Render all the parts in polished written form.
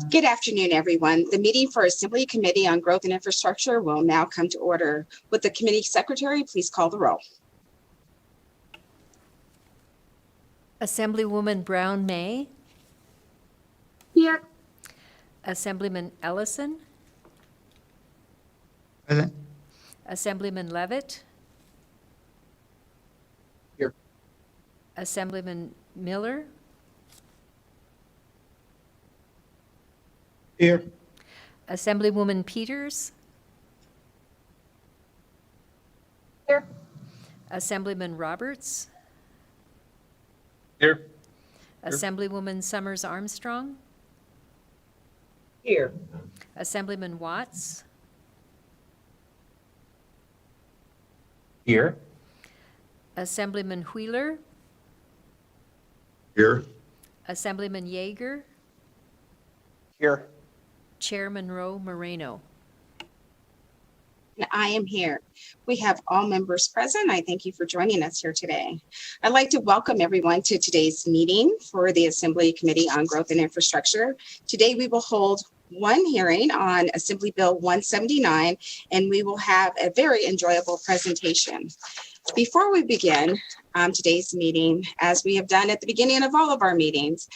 Good afternoon, everyone. The meeting for Assembly Committee on Growth and Infrastructure will now come to order. Would the committee secretary please call the roll? Assemblywoman Brown May. Here. Assemblyman Ellison. Present. Assemblyman Levitt. Here. Assemblyman Miller. Here. Assemblywoman Peters. Here. Assemblyman Roberts. Here. Assemblywoman Summers Armstrong. Here. Assemblyman Watts. Here. Assemblyman Wheeler. Here. Assemblyman Yeager. Here. Chair Monroe Moreno. And I am here. We have all members present. I thank you for joining us here today. I'd like to welcome everyone to today's meeting for the Assembly Committee on Growth and Infrastructure. Today we will hold one hearing on Assembly Bill 179, and we will have a very enjoyable presentation. Before we begin today's meeting, as we have done at the beginning of all of our meetings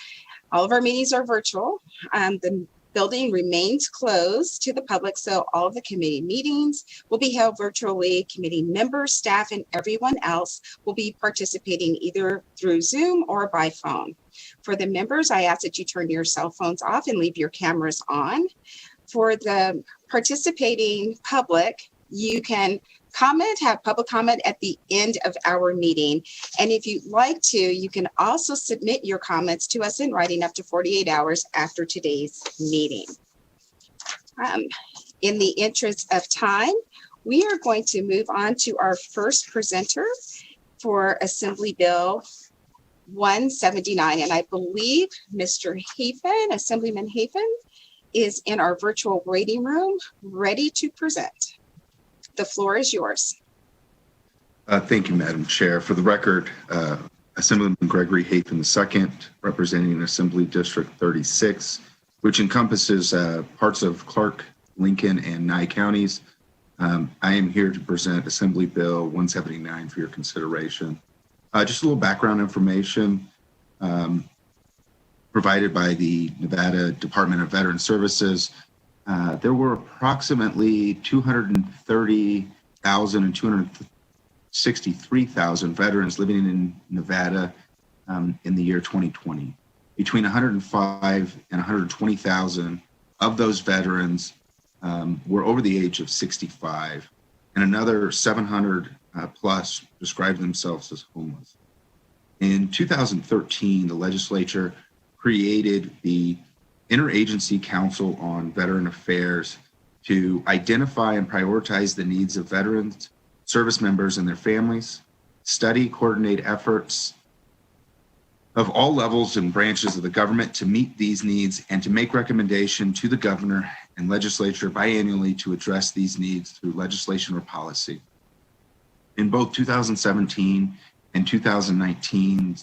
are virtual. The building remains closed to the public, so all of the committee meetings will be held virtually. Committee members, staff, and everyone else will be participating either through Zoom or by phone. For the members, I ask that you turn your cell phones off and leave your cameras on. For the participating public, you can have public comment at the end of our meeting. And if you'd like to, you can also submit your comments to us in writing up to 48 hours after today's meeting. In the interest of time, we are going to move on to our first presenter for Assembly Bill 179. And I believe Mr. Hafen, Assemblyman Hafen, is in our virtual waiting room, ready to present. The floor is yours. Thank you, Madam Chair. For the record, Assemblyman Gregory Hafen II, representing Assembly District 36, which encompasses parts of Clark, Lincoln, and Nye counties. I am here to present Assembly Bill 179 for your consideration. Just a little background information provided by the Nevada Department of Veteran Services. There were approximately 230,000 and 263,000 veterans living in Nevada in the year 2020. Between 105 and 120,000 of those veterans were over the age of 65, and another 700 plus described themselves as homeless. In 2013, the legislature created the Interagency Council on Veteran Affairs to identify and prioritize the needs of veterans, service members, and their families, study, coordinate efforts of all levels and branches of the government to meet these needs, and to make recommendation to the governor and legislature biannually to address these needs through legislation or policy. In both 2017 and 2019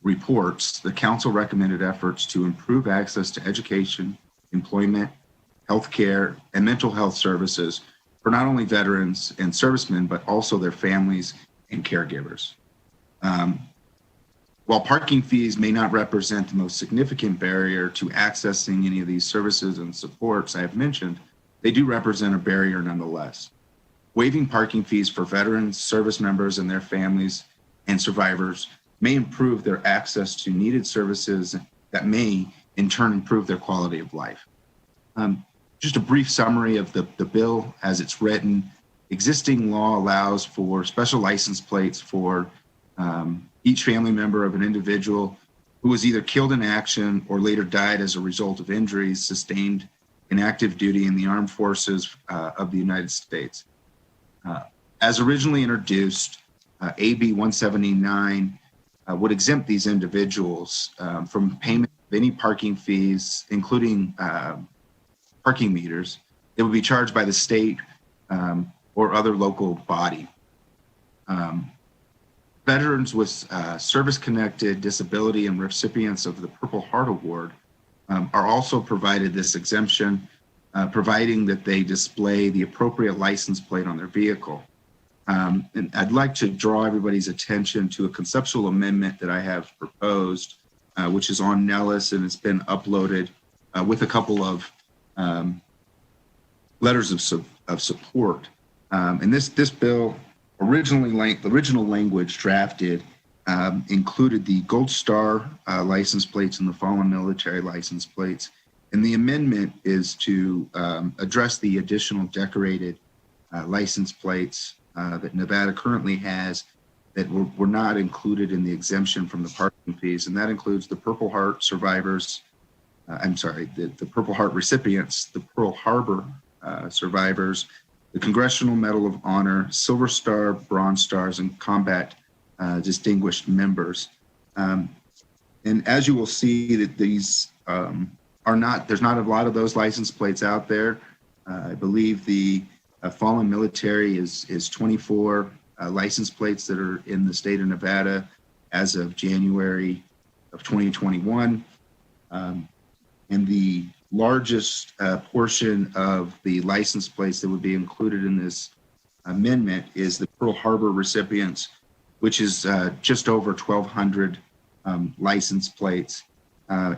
reports, the council recommended efforts to improve access to education, employment, healthcare, and mental health services for not only veterans and servicemen, but also their families and caregivers. While parking fees may not represent the most significant barrier to accessing any of these services and supports I have mentioned, they do represent a barrier nonetheless. Waiving parking fees for veterans, service members, and their families and survivors may improve their access to needed services that may in turn improve their quality of life. Just a brief summary of the bill as it's written. Existing law allows for special license plates for each family member of an individual who was either killed in action or later died as a result of injuries sustained in active duty in the armed forces of the United States. As originally introduced, AB 179 would exempt these individuals from payment of any parking fees, including parking meters, that would be charged by the state or other local body. Veterans with service-connected disability and recipients of the Purple Heart Award are also provided this exemption, providing that they display the appropriate license plate on their vehicle. And I'd like to draw everybody's attention to a conceptual amendment that I have proposed, which is on Nellis, and it's been uploaded with a couple of letters of support. And this bill, the original language drafted included the Gold Star license plates and the fallen military license plates. And the amendment is to address the additional decorated license plates that Nevada currently has that were not included in the exemption from the parking fees. And that includes the Purple Heart survivors, the Purple Heart recipients, the Pearl Harbor survivors, the Congressional Medal of Honor, Silver Star, Bronze Stars, and Combat distinguished members. And as you will see that these there's not a lot of those license plates out there. I believe the fallen military is 24 license plates that are in the state of Nevada as of January of 2021. And the largest portion of the license plates that would be included in this amendment is the Pearl Harbor recipients, which is just over 1,200 license plates.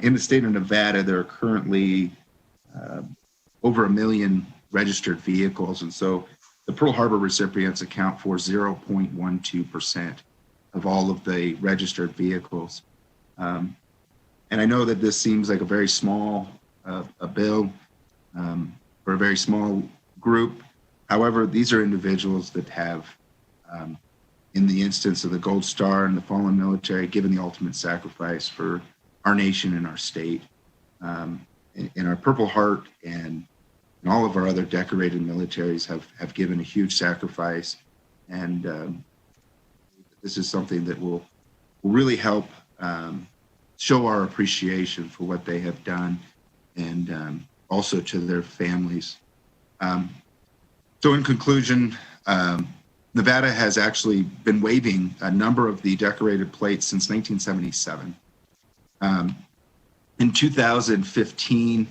In the state of Nevada, there are currently over 1 million registered vehicles. And so the Pearl Harbor recipients account for 0.12% of all of the registered vehicles. And I know that this seems like a very small a bill for a very small group. However, these are individuals that have, in the instance of the Gold Star and the fallen military, given the ultimate sacrifice for our nation and our state. And our Purple Heart and all of our other decorated militaries have given a huge sacrifice. And this is something that will really help show our appreciation for what they have done, and also to their families. So in conclusion, Nevada has actually been waiving a number of the decorated plates since 1977. In 2015,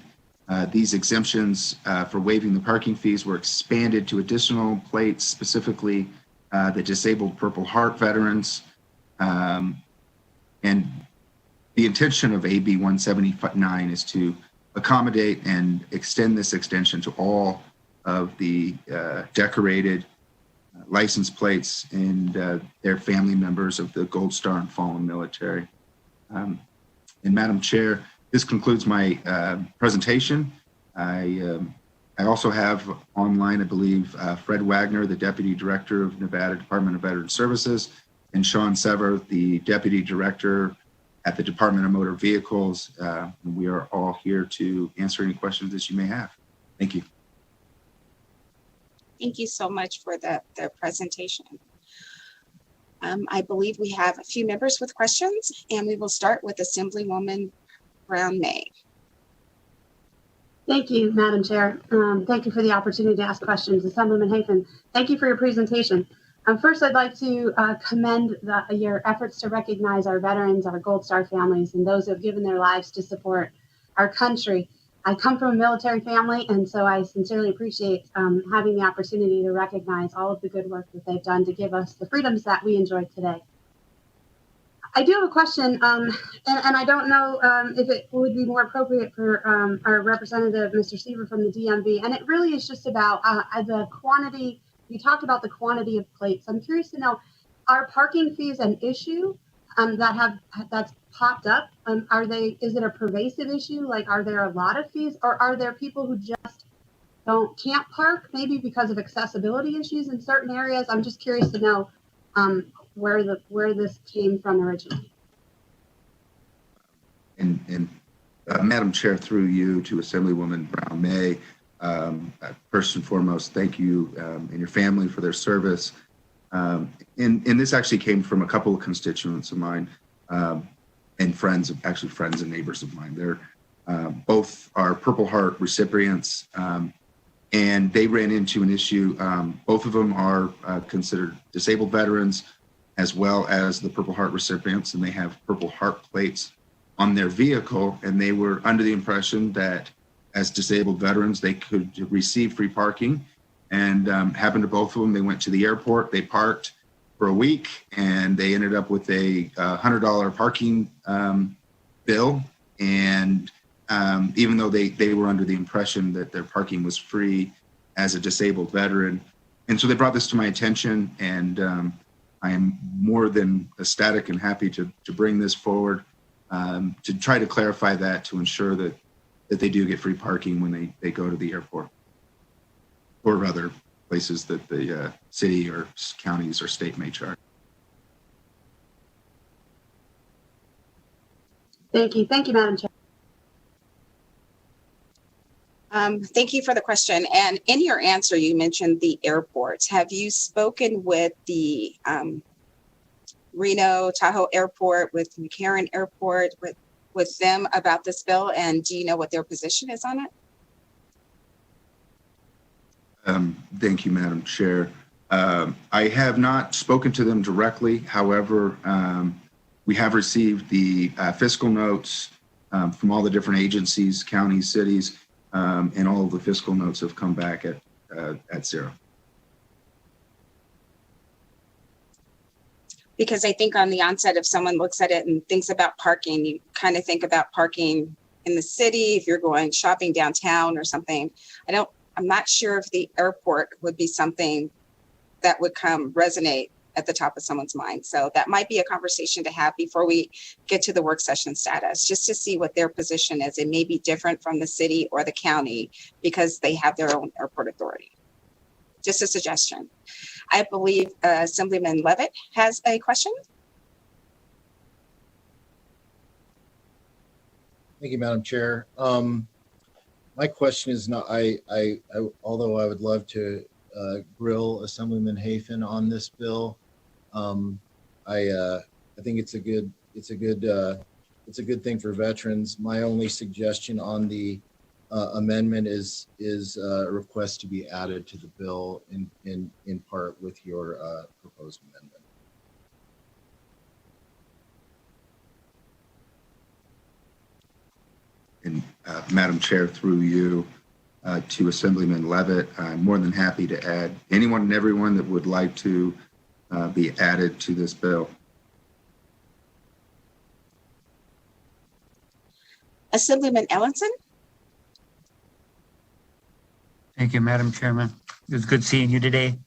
these exemptions for waiving the parking fees were expanded to additional plates, specifically the disabled Purple Heart veterans. And the intention of AB 179 is to accommodate and extend this extension to all of the decorated license plates and their family members of the Gold Star and fallen military. And Madam Chair, this concludes my presentation. I also have online, I believe, Fred Wagner, the Deputy Director of Nevada Department of Veteran Services, and Sean Sever, the Deputy Director at the Department of Motor Vehicles. We are all here to answer any questions that you may have. Thank you. Thank you so much for the presentation. I believe we have a few members with questions, and we will start with Assemblywoman Brown May. Thank you, Madam Chair. Thank you for the opportunity to ask questions. Assemblyman Hafen, thank you for your presentation. First, I'd like to commend your efforts to recognize our veterans, our Gold Star families, and those who have given their lives to support our country. I come from a military family, and so I sincerely appreciate having the opportunity to recognize all of the good work that they've done to give us the freedoms that we enjoy today. I do have a question, and I don't know if it would be more appropriate for our representative, Mr. Seaver from the DMV, and it really is just about the quantity. You talked about the quantity of plates. I'm curious to know, are parking fees an issue that's popped up? Is it a pervasive issue? Like, are there a lot of fees, or are there people who just can't park, maybe because of accessibility issues in certain areas? I'm just curious to know where this came from originally. And Madam Chair, through you to Assemblywoman Brown May, first and foremost, thank you and your family for their service. And this actually came from a couple of constituents of mine and friends and neighbors of mine. They're both are Purple Heart recipients, and they ran into an issue. Both of them are considered disabled veterans, as well as the Purple Heart recipients, and they have Purple Heart plates on their vehicle, and they were under the impression that as disabled veterans, they could receive free parking. And happened to both of them. They went to the airport, they parked for a week, and they ended up with a $100 parking bill. And even though they were under the impression that their parking was free as a disabled veteran. And so they brought this to my attention, and I am more than ecstatic and happy to bring this forward to try to clarify that, to ensure that they do get free parking when they go to the airport or other places that the city or counties or state may charge. Thank you, Madam Chair. Thank you for the question. And in your answer, you mentioned the airports. Have you spoken with the Reno Tahoe Airport, with McCarran Airport, with them about this bill? And do you know what their position is on it? Thank you, Madam Chair. I have not spoken to them directly. However, we have received the fiscal notes from all the different agencies, counties, cities, and all of the fiscal notes have come back at zero. Because I think on the onset, if someone looks at it and thinks about parking, you kind of think about parking in the city, if you're going shopping downtown or something. I'm not sure if the airport would be something that would resonate at the top of someone's mind. So that might be a conversation to have before we get to the work session status, just to see what their position is. It may be different from the city or the county because they have their own airport authority. Just a suggestion. I believe Assemblyman Levitt has a question. Thank you, Madam Chair. My question is not, although I would love to grill Assemblyman Hafen on this bill, I think it's a good thing for veterans. My only suggestion on the amendment is a request to be added to the bill in part with your proposed amendment. And Madam Chair, through you to Assemblyman Levitt, I'm more than happy to add anyone and everyone that would like to be added to this bill. Assemblyman Ellenson. Thank you, Madam Chairman. It was good seeing you today.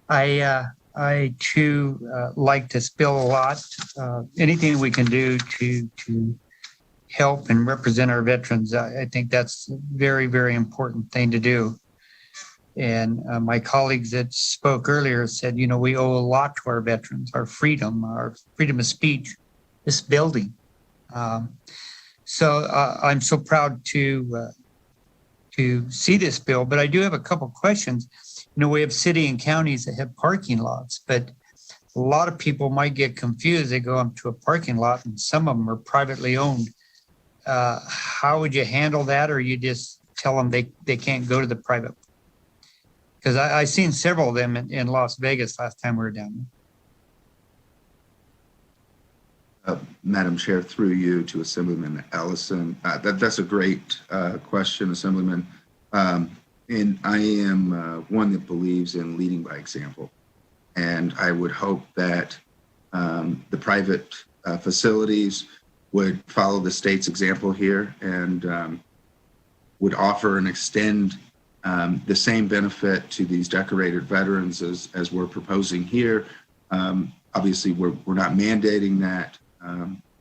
I too like this bill a lot. Anything we can do to help and represent our veterans, I think that's a very, very important thing to do. And my colleagues that spoke earlier said, you know, we owe a lot to our veterans, our freedom of speech, this building. So I'm so proud to see this bill, but I do have a couple questions. You know, we have city and counties that have parking lots, but a lot of people might get confused. They go up to a parking lot and some of them are privately owned. How would you handle that? Or you just tell them they can't go to the private? Because I seen several of them in Las Vegas last time we were down there. Madam Chair, through you to Assemblyman Ellison. That's a great question, Assemblyman. And I am one that believes in leading by example. And I would hope that the private facilities would follow the state's example here and would offer and extend the same benefit to these decorated veterans as we're proposing here. Obviously, we're not mandating that,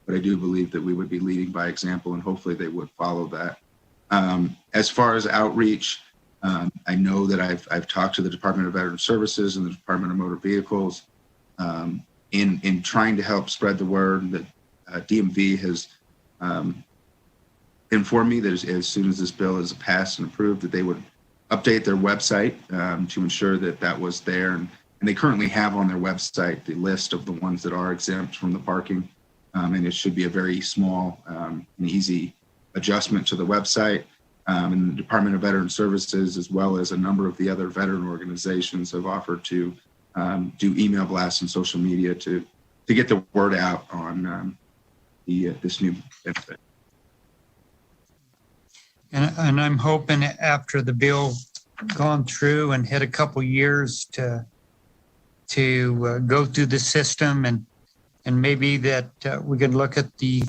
but I do believe that we would be leading by example, and hopefully they would follow that. As far as outreach, I know that I've talked to the Department of Veteran Services and the Department of Motor Vehicles in trying to help spread the word that DMV has informed me that as soon as this bill is passed and approved, that they would update their website to ensure that was there. And they currently have on their website the list of the ones that are exempt from the parking. And it should be a very small and easy adjustment to the website. And the Department of Veteran Services, as well as a number of the other veteran organizations, have offered to do email blasts and social media to get the word out on this new benefit. And I'm hoping after the bill gone through and had a couple years to go through the system and maybe that we can look at the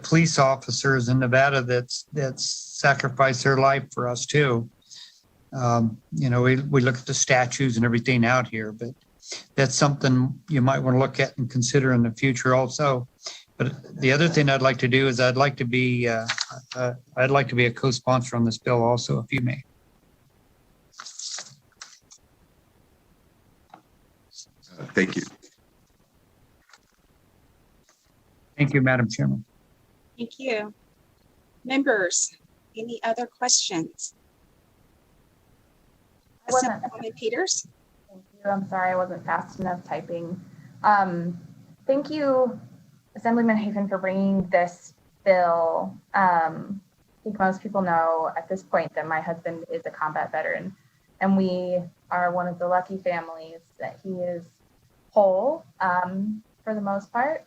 police officers in Nevada that's sacrificed their life for us too. You know, we look at the statues and everything out here, but that's something you might want to look at and consider in the future also. But the other thing I'd like to do is I'd like to be a co-sponsor on this bill also, if you may. Thank you. Thank you, Madam Chairman. Thank you. Members, any other questions? Assemblywoman Peters? Thank you. I'm sorry I wasn't fast enough typing. Thank you, Assemblyman Hafen, for bringing this bill. I think most people know at this point that my husband is a combat veteran, and we are one of the lucky families that he is whole for the most part.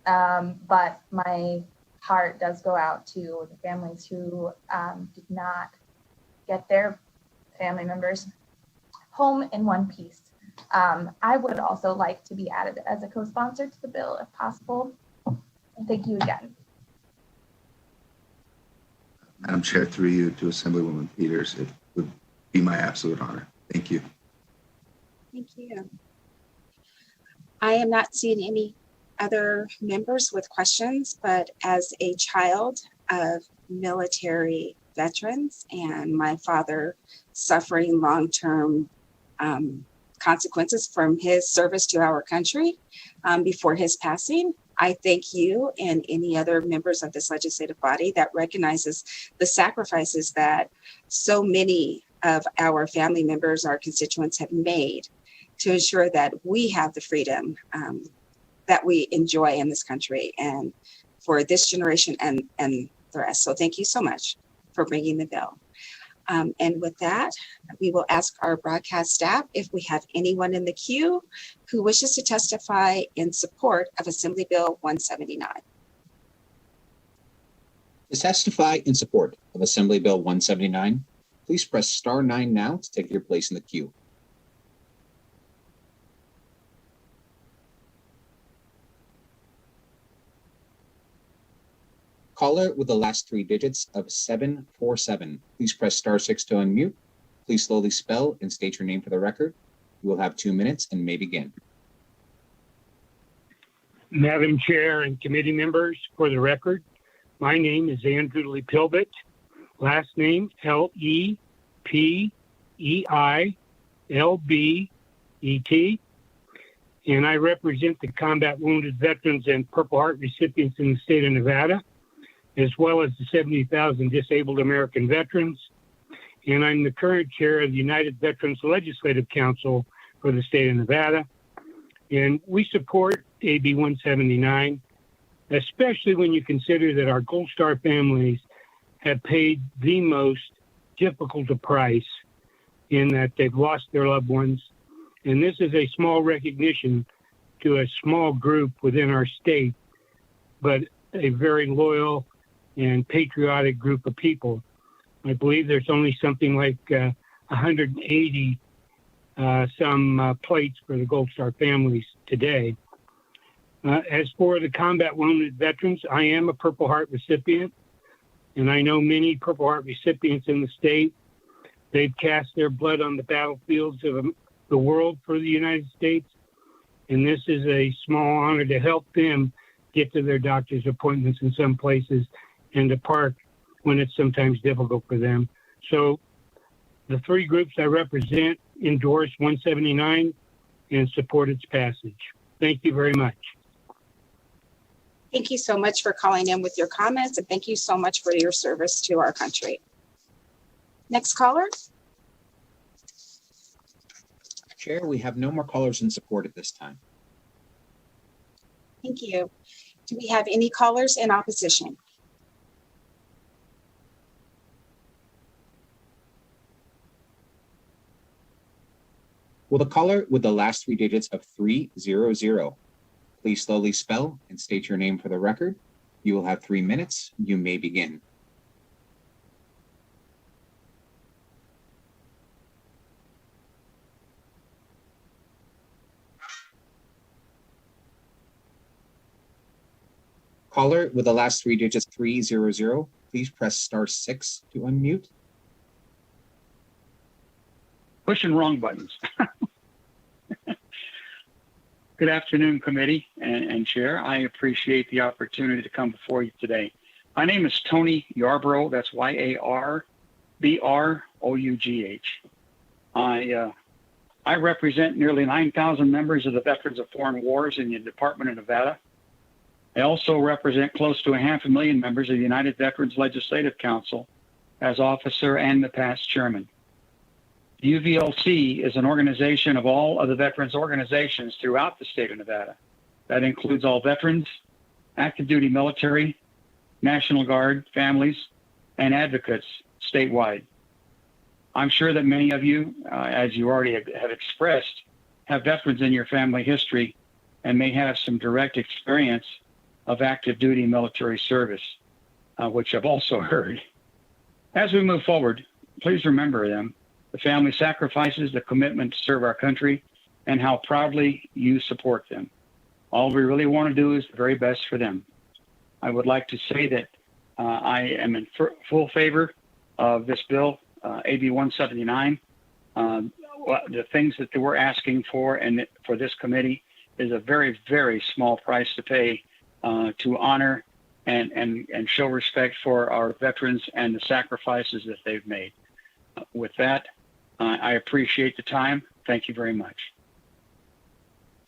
But my heart does go out to the families who did not get their family members home in one piece. I would also like to be added as a co-sponsor to the bill if possible. And thank you again. Madam Chair, through you to Assemblywoman Peters, it would be my absolute honor. Thank you. Thank you. I am not seeing any other members with questions, but as a child of military veterans and my father suffering long-term consequences from his service to our country before his passing, I thank you and any other members of this legislative body that recognizes the sacrifices that so many of our family members, our constituents have made to ensure that we have the freedom that we enjoy in this country and for this generation and the rest. So thank you so much for bringing the bill. And with that, we will ask our broadcast staff if we have anyone in the queue who wishes to testify in support of Assembly Bill 179. To testify in support of Assembly Bill 179, please press star 9 now to take your place in the queue. Caller with the last 3 digits of 747, please press star 6 to unmute. Please slowly spell and state your name for the record. You will have 2 minutes and may begin. Madam Chair and committee members, for the record, my name is Andrew Lee Pilbit, last name L-E-P-E-I-L-B-E-T, and I represent the combat wounded veterans and Purple Heart recipients in the state of Nevada, as well as the 70,000 disabled American veterans. And I'm the current chair of the United Veterans Legislative Council for the state of Nevada. And we support AB 179, especially when you consider that our Gold Star families have paid the most difficult a price in that they've lost their loved ones. And this is a small recognition to a small group within our state, but a very loyal and patriotic group of people. I believe there's only something like 180 plates for the Gold Star families today. As for the combat wounded veterans, I am a Purple Heart recipient, and I know many Purple Heart recipients in the state. They've cast their blood on the battlefields of the world for the United States, and this is a small honor to help them get to their doctor's appointments in some places and to park when it's sometimes difficult for them. So the 3 groups I represent endorse 179 and support its passage. Thank you very much. Thank you so much for calling in with your comments, and thank you so much for your service to our country. Next caller. Chair, we have no more callers in support at this time. Thank you. Do we have any callers in opposition? Will the caller with the last 3 digits of 300, please slowly spell and state your name for the record. You will have 3 minutes. You may begin. Caller with the last 3 digits 300, please press *6 to unmute. Pushing wrong buttons. Good afternoon, committee and chair. I appreciate the opportunity to come before you today. My name is Tony Yarbrough. That's Yarbrough. I represent nearly 9,000 members of the Veterans of Foreign Wars in the Department of Nevada. I also represent close to 500,000 members of the United Veterans Legislative Council as officer and the past chairman. The UVLC is an organization of all of the veterans organizations throughout the state of Nevada. That includes all veterans, active duty military, National Guard, families, and advocates statewide. I'm sure that many of you, as you already have expressed, have veterans in your family history and may have some direct experience of active duty military service, which I've also heard. As we move forward, please remember them, the family sacrifices, the commitment to serve our country, and how proudly you support them. All we really want to do is the very best for them. I would like to say that I am in full favor of this bill, AB 179. The things that we're asking for and for this committee is a very, very small price to pay to honor and show respect for our veterans and the sacrifices that they've made. With that, I appreciate the time. Thank you very much.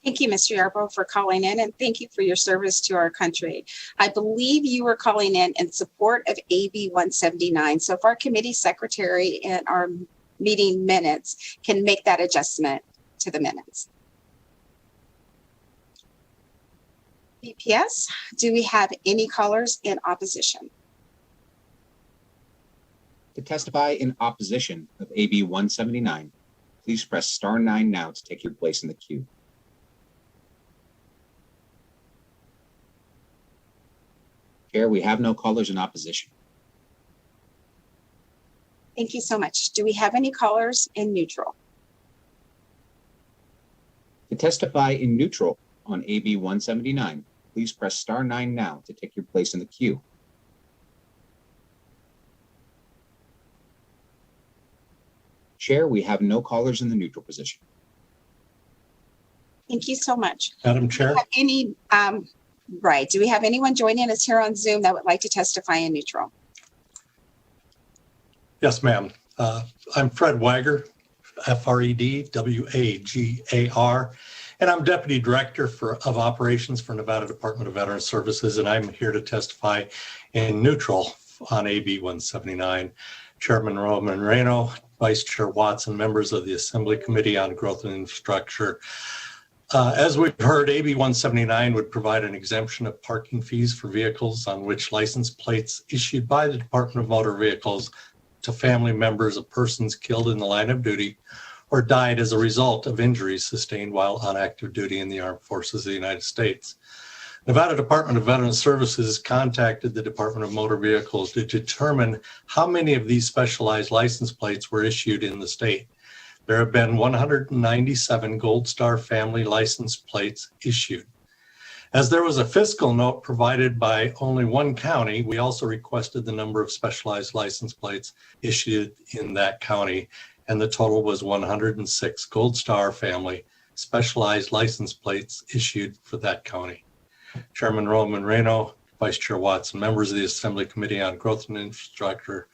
Thank you, Mr. Yarbrough, for calling in, and thank you for your service to our country. I believe you were calling in support of AB 179. So if our committee secretary in our meeting minutes can make that adjustment to the minutes. BPS, do we have any callers in opposition? To testify in opposition of AB 179, please press *9 now to take your place in the queue. Chair, we have no callers in opposition. Thank you so much. Do we have any callers in neutral? To testify in neutral on AB 179, please press *9 now to take your place in the queue. Chair, we have no callers in the neutral position. Thank you so much. Madam Chair. Do we have do we have anyone joining us here on Zoom that would like to testify in neutral? Yes, ma'am. I'm Fred Wager, FRED-WAGAR, and I'm Deputy Director of Operations for Nevada Department of Veterans Services, and I'm here to testify in neutral on AB 179. Chairman Roman Moreno, Vice Chair Watson, members of the Assembly Committee on Growth and Infrastructure. As we've heard, AB 179 would provide an exemption of parking fees for vehicles on which license plates issued by the Department of Motor Vehicles to family members of persons killed in the line of duty or died as a result of injuries sustained while on active duty in the Armed Forces of the United States. Nevada Department of Veterans Services contacted the Department of Motor Vehicles to determine how many of these specialized license plates were issued in the state. There have been 197 Gold Star family license plates issued. As there was a fiscal note provided by only one county, we also requested the number of specialized license plates issued in that county, and the total was 106 Gold Star family specialized license plates issued for that county. Chairman Roman Moreno, Vice Chair Watson, members of the Assembly Committee on Growth and Infrastructure,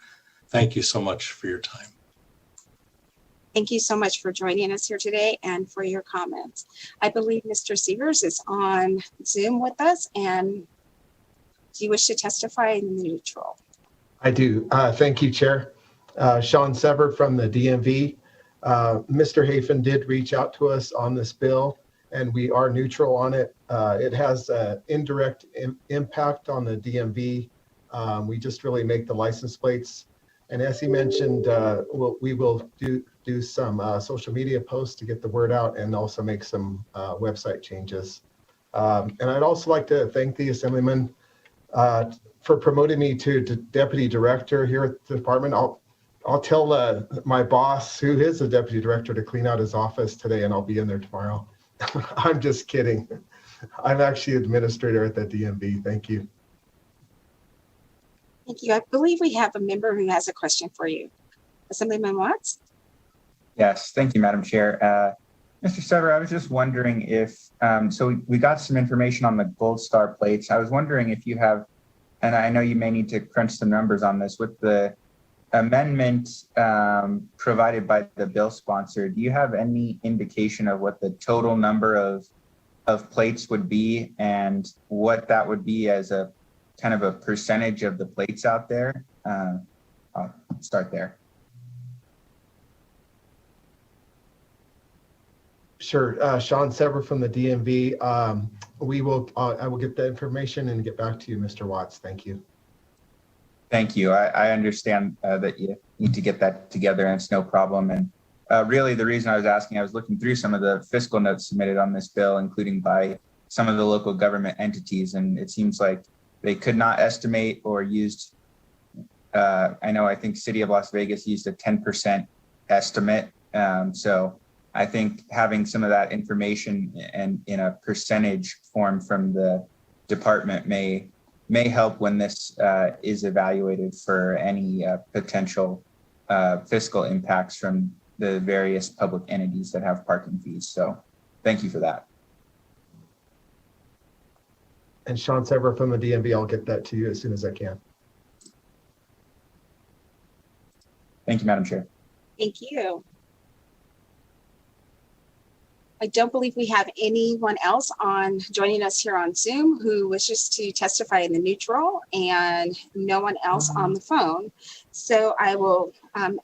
thank you so much for your time. Thank you so much for joining us here today and for your comments. I believe Mr. Seegers is on Zoom with us, and do you wish to testify in neutral? I do. Thank you, Chair. Sean Sever from the DMV. Mr. Hafen did reach out to us on this bill, and we are neutral on it. It has an indirect impact on the DMV. We just really make the license plates. And as he mentioned, we will do some social media posts to get the word out and also make some website changes. And I'd also like to thank the Assemblyman for promoting me to deputy director here at the department. I'll tell my boss, who is the deputy director, to clean out his office today, and I'll be in there tomorrow. I'm just kidding. I'm actually administrator at the DMV. Thank you. Thank you. I believe we have a member who has a question for you. Assemblyman Watts? Yes, thank you, Madam Chair. Mr. Sever, I was just wondering if, so we got some information on the Gold Star plates. I was wondering if you have, and I know you may need to crunch some numbers on this, with the amendment provided by the bill sponsor, do you have any indication of what the total number of plates would be and what that would be as a kind of a percentage of the plates out there? I'll start there. Sure. Sean Sever from the DMV. I will get the information and get back to you, Mr. Watts. Thank you. Thank you. I understand that you need to get that together, and it's no problem. And really, the reason I was asking, I was looking through some of the fiscal notes submitted on this bill, including by some of the local government entities, and it seems like they could not estimate or used, I think City of Las Vegas used a 10% estimate. So I think having some of that information and in a percentage form from the department may help when this is evaluated for any potential fiscal impacts from the various public entities that have parking fees. So thank you for that. And Sean Sever from the DMV, I'll get that to you as soon as I can. Thank you, Madam Chair. Thank you. I don't believe we have anyone else joining us here on Zoom who wishes to testify in the neutral, and no one else on the phone. So I will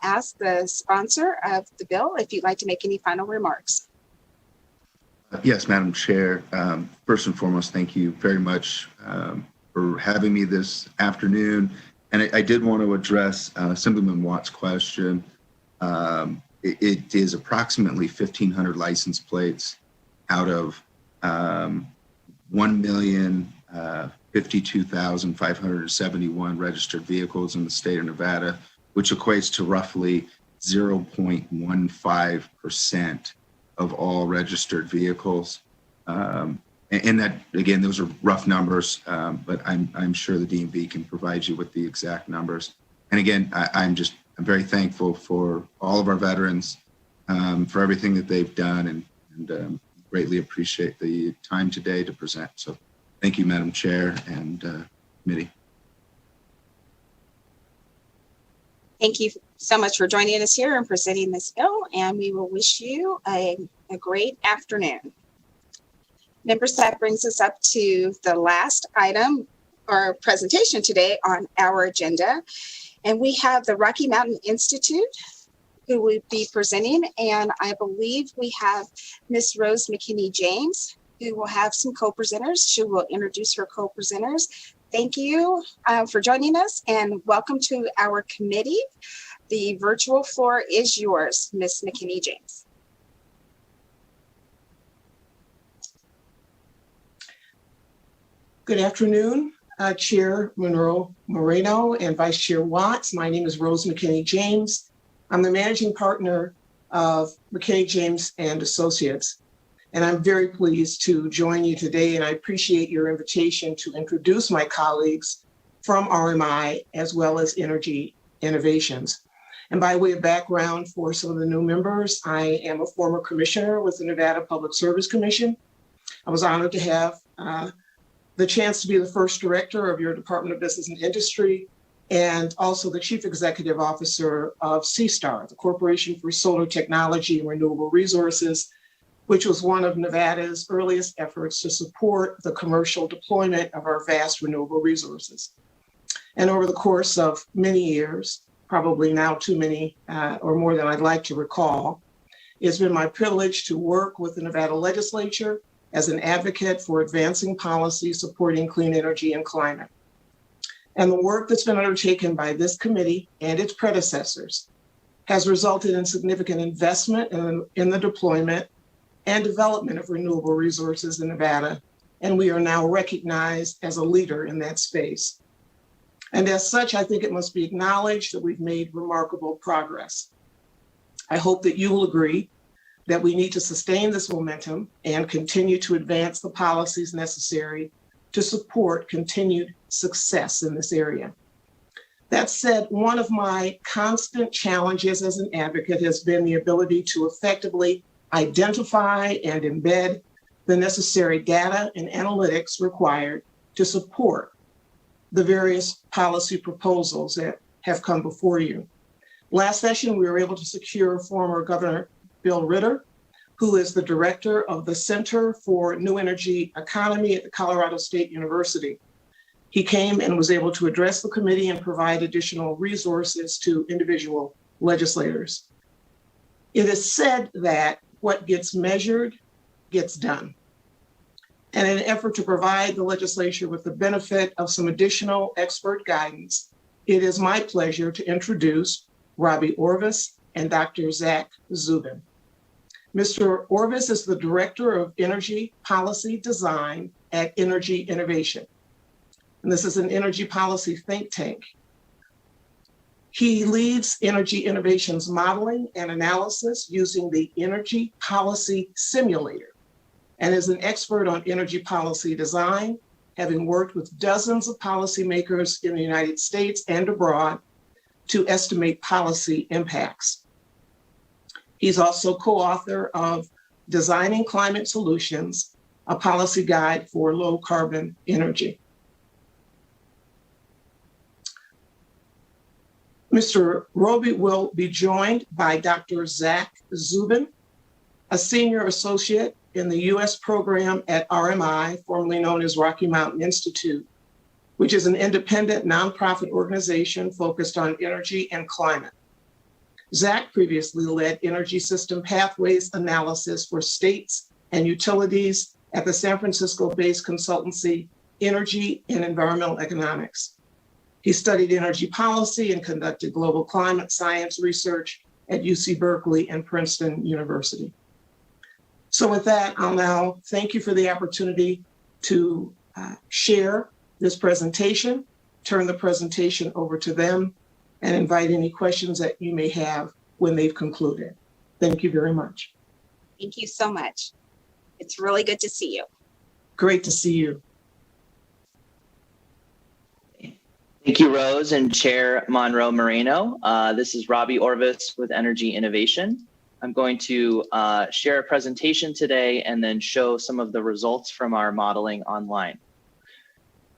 ask the sponsor of the bill if you'd like to make any final remarks. Yes, Madam Chair. First and foremost, thank you very much for having me this afternoon. And I did want to address Assemblyman Watt's question. It is approximately 1,500 license plates out of 1,052,571 registered vehicles in the state of Nevada, which equates to roughly 0.15% of all registered vehicles. And that, again, those are rough numbers, but I'm sure the DMV can provide you with the exact numbers. And again, I'm very thankful for all of our veterans, for everything that they've done, and greatly appreciate the time today to present. So thank you, Madam Chair and committee. Thank you so much for joining us here and presenting this bill, and we will wish you a great afternoon. Members, that brings us up to the last item or presentation today on our agenda. And we have the Rocky Mountain Institute who will be presenting. And I believe we have Ms. Rose McKinney James, who will have some co-presenters. She will introduce her co-presenters. Thank you for joining us, and welcome to our committee. The virtual floor is yours, Ms. McKinney James. Good afternoon, Chair Monroe Moreno and Vice Chair Watts. My name is Rose McKinney James. I'm the managing partner of McKinney James and Associates, and I'm very pleased to join you today, and I appreciate your invitation to introduce my colleagues from RMI as well as Energy Innovations. And by way of background for some of the new members, I am a former commissioner with the Nevada Public Service Commission. I was honored to have the chance to be the first director of your Department of Business and Industry, and also the chief executive officer of CSTAR, the Corporation for Solar Technology and Renewable Resources, which was one of Nevada's earliest efforts to support the commercial deployment of our vast renewable resources. And over the course of many years, probably now too many or more than I'd like to recall, it's been my privilege to work with the Nevada Legislature as an advocate for advancing policy supporting clean energy and climate. And the work that's been undertaken by this committee and its predecessors has resulted in significant investment in the deployment and development of renewable resources in Nevada and we are now recognized as a leader in that space. And as such, I think it must be acknowledged that we've made remarkable progress. I hope that you will agree that we need to sustain this momentum and continue to advance the policies necessary to support continued success in this area. That said, one of my constant challenges as an advocate has been the ability to effectively identify and embed the necessary data and analytics required to support the various policy proposals that have come before you. Last session, we were able to secure former Governor Bill Ritter, who is the director of the Center for New Energy Economy at the Colorado State University. He came and was able to address the committee and provide additional resources to individual legislators. It is said that what gets measured gets done. And in an effort to provide the legislature with the benefit of some additional expert guidance, it is my pleasure to introduce Robbie Orvis and Dr. Zach Zubin. Mr. Orvis is the Director of Energy Policy Design at Energy Innovation. And this is an energy policy think tank. He leads Energy Innovation's modeling and analysis using the Energy Policy Simulator and is an expert on energy policy design, having worked with dozens of policymakers in the United States and abroad to estimate policy impacts. He's also co-author of Designing Climate Solutions, a policy guide for low carbon energy. Mr. Roby will be joined by Dr. Zach Zubin, a senior associate in the U.S. program at RMI, formerly known as Rocky Mountain Institute, which is an independent nonprofit organization focused on energy and climate. Zach previously led energy system pathways analysis for states and utilities at the San Francisco-based consultancy Energy and Environmental Economics. He studied energy policy and conducted global climate science research at UC Berkeley and Princeton University. So with that, I'll now thank you for the opportunity to share this presentation, turn the presentation over to them, and invite any questions that you may have when they've concluded. Thank you very much. Thank you so much. It's really good to see you. Great to see you. Thank you, Rose and Chair Monroe Moreno. This is Robbie Orvis with Energy Innovation. I'm going to share a presentation today and then show some of the results from our modeling online.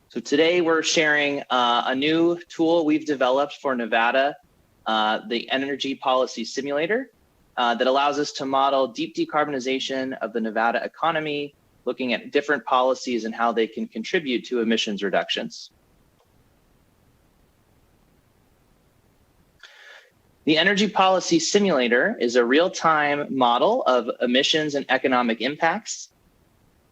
So today we're sharing a new tool we've developed for Nevada, the Energy Policy Simulator, that allows us to model deep decarbonization of the Nevada economy, looking at different policies and how they can contribute to emissions reductions. The Energy Policy Simulator is a real-time model of emissions and economic impacts.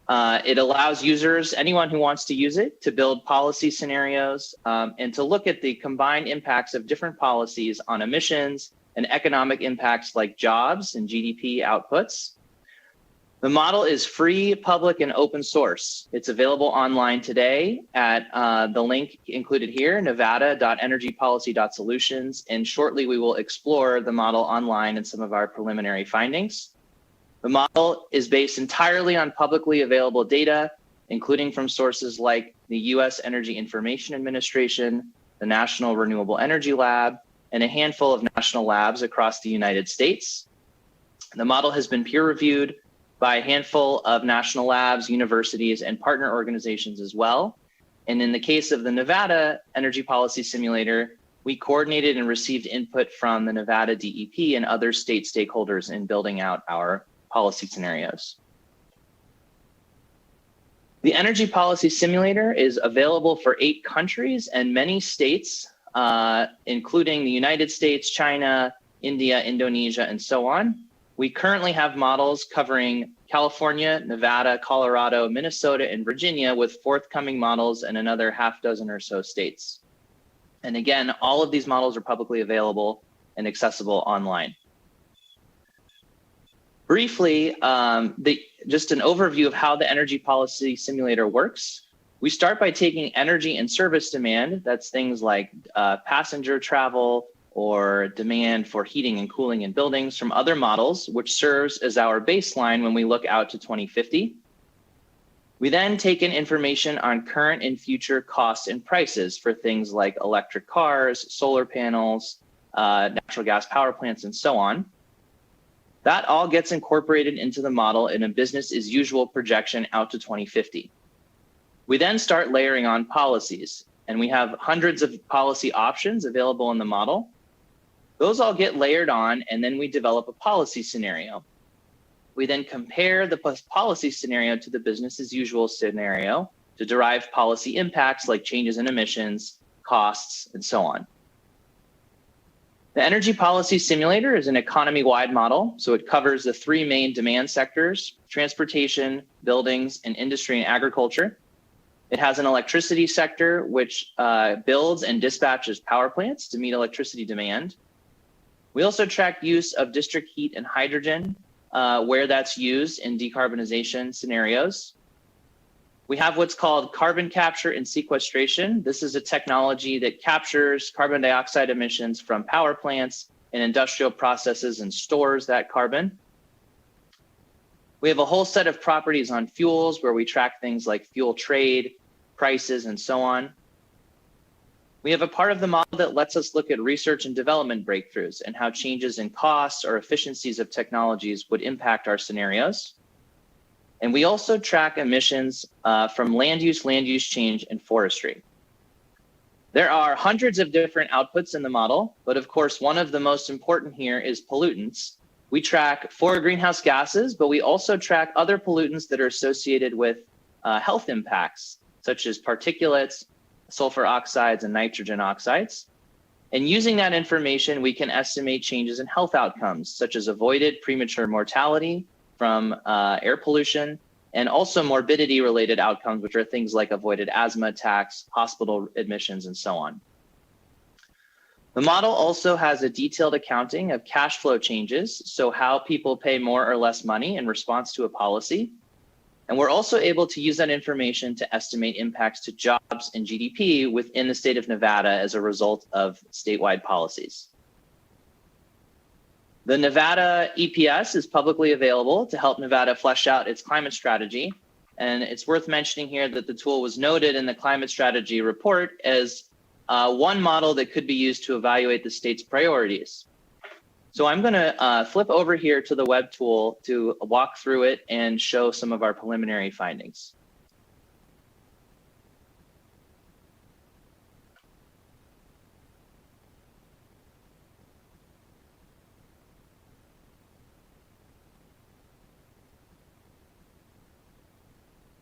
It allows users, anyone who wants to use it, to build policy scenarios and to look at the combined impacts of different policies on emissions and economic impacts like jobs and GDP outputs. The model is free, public, and open source. It's available online today at the link included here, nevada.energypolicy.solutions, and shortly we will explore the model online and some of our preliminary findings. The model is based entirely on publicly available data, including from sources like the U.S. Energy Information Administration, the National Renewable Energy Lab, and a handful of national labs across the United States. The model has been peer-reviewed by a handful of national labs, universities, and partner organizations as well. And in the case of the Nevada Energy Policy Simulator, we coordinated and received input from the Nevada DEP and other state stakeholders in building out our policy scenarios. The Energy Policy Simulator is available for 8 countries and many states, including the United States, China, India, Indonesia, and so on. We currently have models covering California, Nevada, Colorado, Minnesota, and Virginia, with forthcoming models in another half dozen or so states. And again, all of these models are publicly available and accessible online. Briefly, just an overview of how the energy policy simulator works. We start by taking energy and service demand, that's things like passenger travel or demand for heating and cooling in buildings from other models, which serves as our baseline when we look out to 2050. We then take in information on current and future costs and prices for things like electric cars, solar panels, natural gas power plants, and so on. That all gets incorporated into the model in a business as usual projection out to 2050. We then start layering on policies, and we have hundreds of policy options available in the model. Those all get layered on, and then we develop a policy scenario. We then compare the policy scenario to the business as usual scenario to derive policy impacts like changes in emissions, costs, and so on. The energy policy simulator is an economy-wide model, so it covers the three main demand sectors: transportation, buildings, and industry and agriculture. It has an electricity sector, which builds and dispatches power plants to meet electricity demand. We also track use of district heat and hydrogen, where that's used in decarbonization scenarios. We have what's called carbon capture and sequestration. This is a technology that captures carbon dioxide emissions from power plants and industrial processes and stores that carbon. We have a whole set of properties on fuels where we track things like fuel trade, prices, and so on. We have a part of the model that lets us look at research and development breakthroughs and how changes in costs or efficiencies of technologies would impact our scenarios. And we also track emissions from land use change, and forestry. There are hundreds of different outputs in the model, but of course, one of the most important here is pollutants. We track 4 greenhouse gases, but we also track other pollutants that are associated with health impacts, such as particulates, sulfur oxides, and nitrogen oxides. And using that information, we can estimate changes in health outcomes, such as avoided premature mortality from air pollution, and also morbidity-related outcomes, which are things like avoided asthma attacks, hospital admissions, and so on. The model also has a detailed accounting of cash flow changes, so how people pay more or less money in response to a policy. And we're also able to use that information to estimate impacts to jobs and GDP within the state of Nevada as a result of statewide policies. The Nevada EPS is publicly available to help Nevada flesh out its climate strategy. And it's worth mentioning here that the tool was noted in the climate strategy report as one model that could be used to evaluate the state's priorities. So I'm going to flip over here to the web tool to walk through it and show some of our preliminary findings.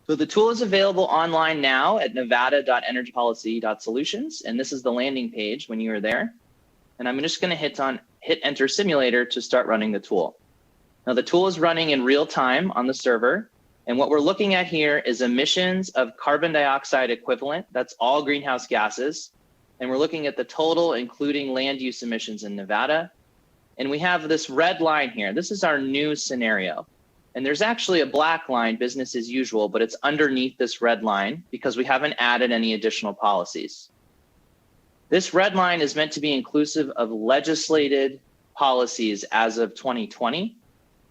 So the tool is available online now at nevada.energypolicy.solutions, and this is the landing page when you are there. And I'm just going to hit Enter Simulator to start running the tool. Now the tool is running in real time on the server, and what we're looking at here is emissions of carbon dioxide equivalent. That's all greenhouse gases, and we're looking at the total, including land use emissions in Nevada. And we have this red line here. This is our new scenario. And there's actually a black line, business as usual, but it's underneath this red line because we haven't added any additional policies. This red line is meant to be inclusive of legislated policies as of 2020.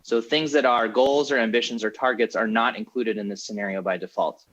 So things that are goals or ambitions or targets are not included in this scenario by default.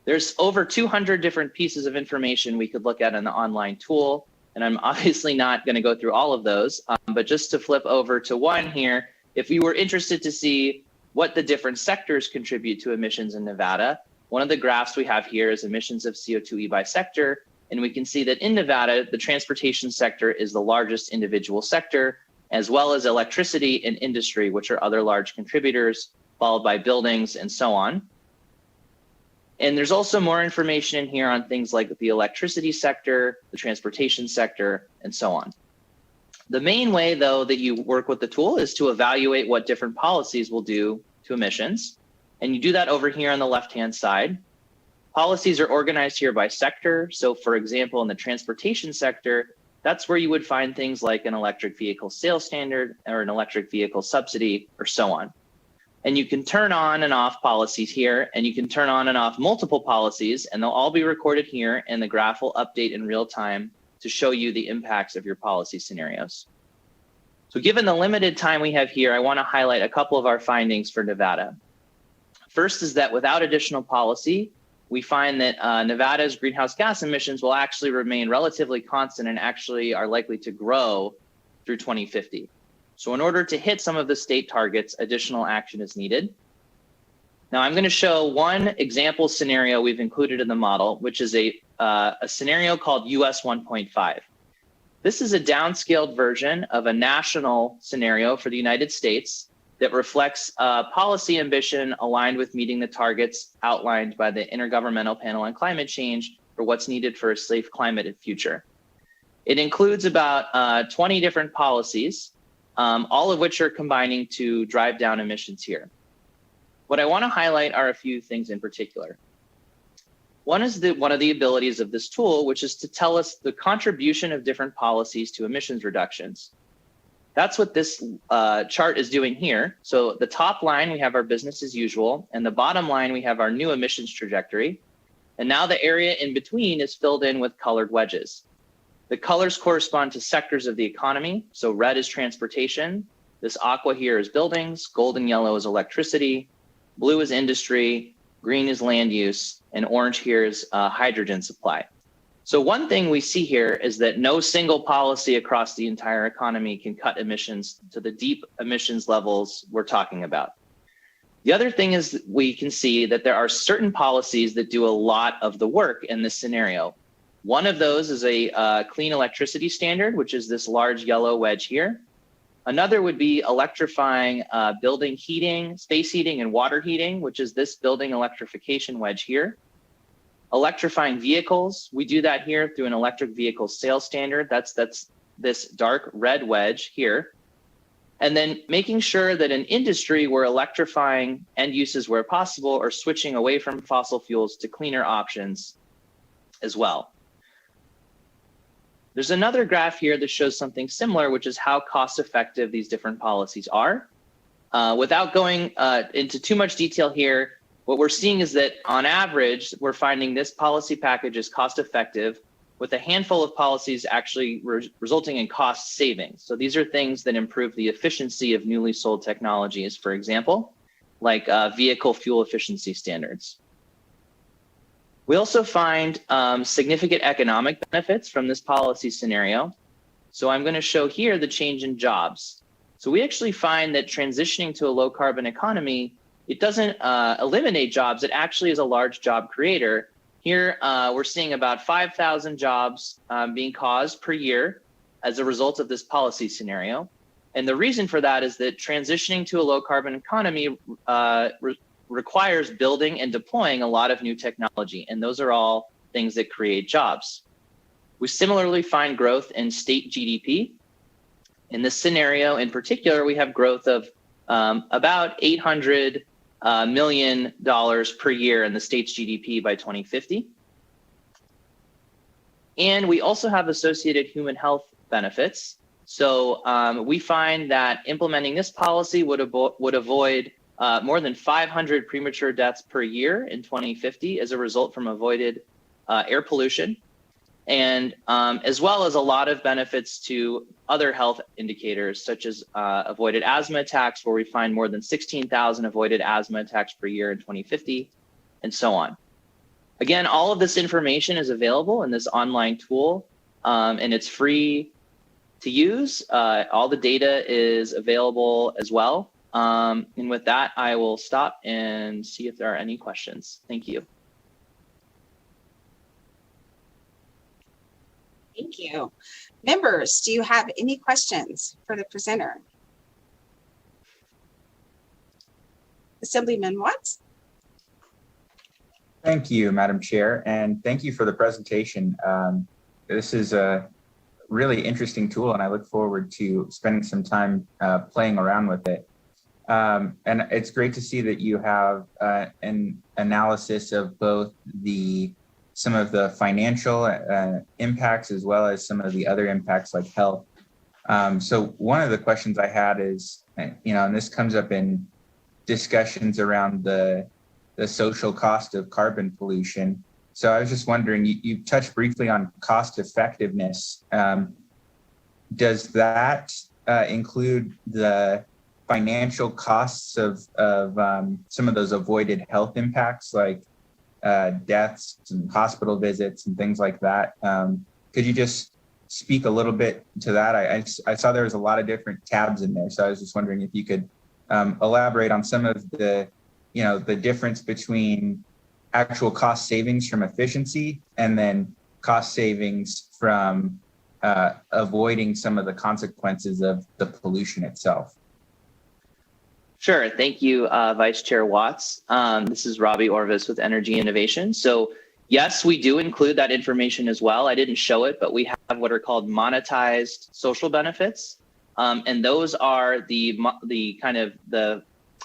There's over 200 different pieces of information we could look at in the online tool. And I'm obviously not going to go through all of those, but just to flip over to one here, if you were interested to see what the different sectors contribute to emissions in Nevada, one of the graphs we have here is emissions of CO2e by sector. And we can see that in Nevada, the transportation sector is the largest individual sector, as well as electricity and industry, which are other large contributors, followed by buildings and so on. And there's also more information in here on things like the electricity sector, the transportation sector, and so on. The main way, though, that you work with the tool is to evaluate what different policies will do to emissions. And you do that over here on the left-hand side. Policies are organized here by sector. So for example, in the transportation sector, That's where you would find things like an electric vehicle sales standard or an electric vehicle subsidy or so on. And you can turn on and off policies here, and you can turn on and off multiple policies, and they'll all be recorded here, and the graph will update in real time to show you the impacts of your policy scenarios. So given the limited time we have here, I want to highlight a couple of our findings for Nevada. First is that without additional policy, we find that Nevada's greenhouse gas emissions will actually remain relatively constant and actually are likely to grow through 2050. So in order to hit some of the state targets, additional action is needed. Now I'm going to show one example scenario we've included in the model, which is a scenario called US 1.5. This is a downscaled version of a national scenario for the United States that reflects policy ambition aligned with meeting the targets outlined by the Intergovernmental Panel on Climate Change for what's needed for a safe climate and future. It includes about 20 different policies, all of which are combining to drive down emissions here. What I want to highlight are a few things in particular. One is one of the abilities of this tool, which is to tell us the contribution of different policies to emissions reductions. That's what this chart is doing here. So the top line, we have our business as usual, and the bottom line, we have our new emissions trajectory. And now the area in between is filled in with colored wedges. The colors correspond to sectors of the economy. So red is transportation. This aqua here is buildings. Gold and yellow is electricity. Blue is industry. Green is land use. And orange here is hydrogen supply. So one thing we see here is that no single policy across the entire economy can cut emissions to the deep emissions levels we're talking about. The other thing is we can see that there are certain policies that do a lot of the work in this scenario. One of those is a clean electricity standard, which is this large yellow wedge here. Another would be electrifying building heating, space heating and water heating, which is this building electrification wedge here. Electrifying vehicles, we do that here through an electric vehicle sales standard. That's this dark red wedge here. And then making sure that in industry, we're electrifying end uses where possible or switching away from fossil fuels to cleaner options as well. There's another graph here that shows something similar, which is how cost effective these different policies are. Without going into too much detail here, what we're seeing is that on average, we're finding this policy package is cost effective with a handful of policies actually resulting in cost savings. So these are things that improve the efficiency of newly sold technologies, for example, like vehicle fuel efficiency standards. We also find significant economic benefits from this policy scenario. So I'm going to show here the change in jobs. So we actually find that transitioning to a low carbon economy, it doesn't eliminate jobs. It actually is a large job creator. Here, we're seeing about 5,000 jobs being caused per year as a result of this policy scenario. And the reason for that is that transitioning to a low carbon economy requires building and deploying a lot of new technology. And those are all things that create jobs. We similarly find growth in state GDP. In this scenario in particular, we have growth of about $800 million per year in the state's GDP by 2050. And we also have associated human health benefits. So we find that implementing this policy would avoid more than 500 premature deaths per year in 2050 as a result from avoided air pollution, and as well as a lot of benefits to other health indicators, such as avoided asthma attacks, where we find more than 16,000 avoided asthma attacks per year in 2050, and so on. Again, all of this information is available in this online tool, and it's free to use. All the data is available as well. And with that, I will stop and see if there are any questions. Thank you. Thank you. Members, do you have any questions for the presenter? Assemblyman Watts? Thank you, Madam Chair, and thank you for the presentation. This is a really interesting tool, and I look forward to spending some time playing around with it. And it's great to see that you have an analysis of both the some of the financial impacts as well as some of the other impacts like health. So one of the questions I had is, and this comes up in discussions around the social cost of carbon pollution. So I was just wondering, you touched briefly on cost effectiveness. Does that include the financial costs of some of those avoided health impacts like deaths and hospital visits and things like that? Could you just speak a little bit to that? I saw there was a lot of different tabs in there, so I was just wondering if you could elaborate on some of the difference between actual cost savings from efficiency and then cost savings from avoiding some of the consequences of the pollution itself. Sure. Thank you, Vice Chair Watts. This is Robbie Orvis with Energy Innovation. So yes, we do include that information as well. I didn't show it, but we have what are called monetized social benefits. And those are the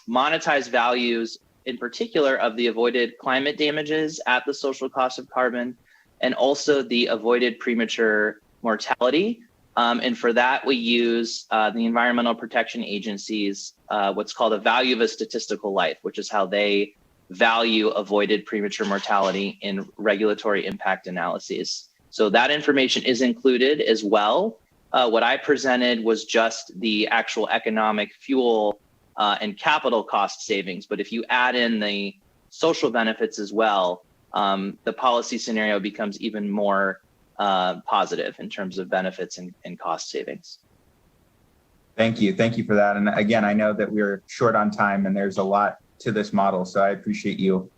monetized values in particular of the avoided climate damages at the social cost of carbon, and also the avoided premature mortality. And for that, we use the Environmental Protection Agency's what's called a value of a statistical life, which is how they value avoided premature mortality in regulatory impact analyses. So that information is included as well. What I presented was just the actual economic fuel and capital cost savings. But if you add in the social benefits as well, the policy scenario becomes even more positive in terms of benefits and cost savings. Thank you. Thank you for that. And again, I know that we're short on time and there's a lot to this model, so I appreciate you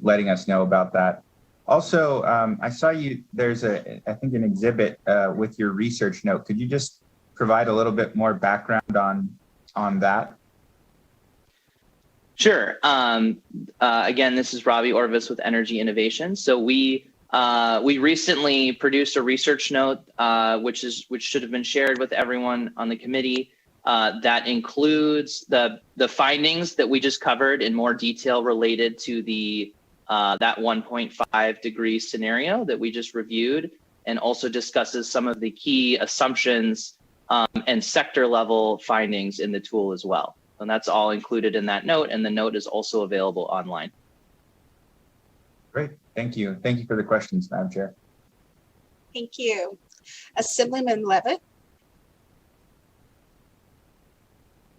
letting us know about that. Also, I saw there's I think an exhibit with your research note. Could you just provide a little bit more background on that? Sure. Again, this is Robbie Orvis with Energy Innovation. So we recently produced a research note, which should have been shared with everyone on the committee, that includes the findings that we just covered in more detail related to the that 1.5 degree scenario that we just reviewed, and also discusses some of the key assumptions and sector level findings in the tool as well. And that's all included in that note, and the note is also available online. Great, thank you. Thank you for the questions, Madam Chair. Thank you. Assemblyman Levitt.